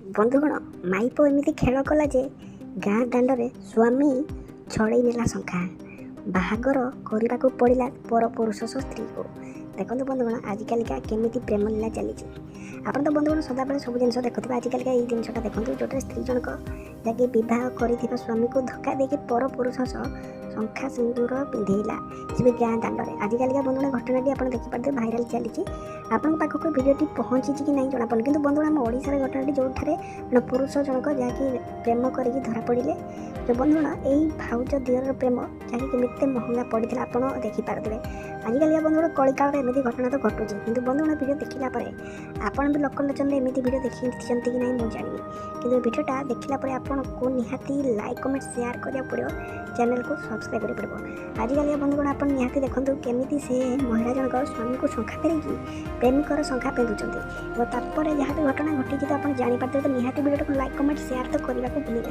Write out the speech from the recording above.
ବନ୍ଧୁଗଣ ମାଇପ ଏମିତି ଖେଳ କଲା ଯେ ଗାଁ ଦାଣ୍ଡରେ ସ୍ୱାମୀ ଛଡ଼େଇ ନେଲା ଶଙ୍ଖା। ବାହାଘର କରିବାକୁ ପଡ଼ିଲା ପରପୁରୁଷ ସ୍ତ୍ରୀକୁ। ଦେଖନ୍ତୁ ବନ୍ଧୁଗଣ ଆଜିକାଲିକା କେମିତି ପ୍ରେମ ଲୀଳା ଚାଲିଛି। ଆପଣ ତ ବନ୍ଧୁଗଣ ସଦାବେଳେ ସବୁ ଜିନିଷ ଦେଖୁଥିବେ। ଆଜିକାଲିକା ଏଇ ଜିନିଷଟା ଦେଖନ୍ତୁ, ଯେଉଁଟାରେ ସ୍ତ୍ରୀ ଜଣକ ଯାହାକି ବିବାହ କରିଥିବା ସ୍ୱାମୀକୁ ଧକ୍କା ଦେଇକି ପରପୁରୁଷ ସହ ଶଙ୍ଖା ସିନ୍ଦୁର ପିନ୍ଧେଇଲା, ସେ ବି ଗାଁ ଦାଣ୍ଡରେ। ଆଜିକାଲିକା ବନ୍ଧୁଗଣ ଘଟଣାଟି ଆପଣ ଦେଖିପାରୁଥିବେ, ଭାଇରାଲ ଚାଲିଛି। ଆପଣଙ୍କ ପାଖକୁ ଭିଡ଼ିଓଟି ପହଞ୍ଚିଛି କି ନାହିଁ ଜଣାପଡ଼ୁନି, କିନ୍ତୁ ବନ୍ଧୁଗଣ ଆମ ଓଡ଼ିଶାର ଘଟଣାଟି ଯେଉଁଠାରେ ପୁରୁଷ ଜଣକ ଯାହାକି ପ୍ରେମ କରିକି ଧରା ପଡ଼ିଲେ। ତ ବନ୍ଧୁଗଣ ଏଇ ଭାଉଜ ଦିଅରର ପ୍ରେମ ଯାହାକି କେମିତି ମହଙ୍ଗା ପଡ଼ିଥିଲା ଆପଣ ଦେଖିପାରୁଥିବେ। ଆଜିକାଲିକା ବନ୍ଧୁଗଣ କଳିକାଳରେ ଏମିତି ଘଟଣା ତ ଘଟୁଛି, କିନ୍ତୁ ବନ୍ଧୁଗଣ ଭିଡ଼ିଓ ଦେଖିଲା ପରେ ଆପଣ ବି ଲୋକଲୋଚନରେ ଏମିତି ଭିଡ଼ିଓ ଦେଖିଛନ୍ତି କି ନାହିଁ ମୁଁ ଜାଣିନି, କିନ୍ତୁ ଏ ଭିଡ଼ିଓଟା ଦେଖିଲା ପରେ ଆପଣଙ୍କୁ ନିହାତି ଲାଇକ୍ କମେଣ୍ଟ ସେୟାର କରିବାକୁ ପଡ଼ିବ, ଚ୍ୟାନେଲକୁ ସବସ୍କ୍ରାଇବ୍ କରିବାକୁ ପଡ଼ିବ। ଆଜିକାଲିକା ବନ୍ଧୁଗଣ ଆପଣ ନିହାତି ଦେଖନ୍ତୁ କେମିତି ସେ ମହିଳା ଜଣକ ସ୍ୱାମୀକୁ ଶଙ୍ଖା ଫେରେଇକି ପ୍ରେମିକର ଶଙ୍ଖା ପିନ୍ଧୁଛନ୍ତି। ଓ ତାପରେ ଯାହା ବି ଘଟଣା ଘଟିଛି ତ ଆପଣ ଜାଣିପାରୁଥିବେ। ତ ନିହାତି ଭିଡ଼ିଓଟାକୁ ଲାଇକ୍ କମେଣ୍ଟ ସେୟାର ତ କରିବାକୁ ଭୁଲିବେନି।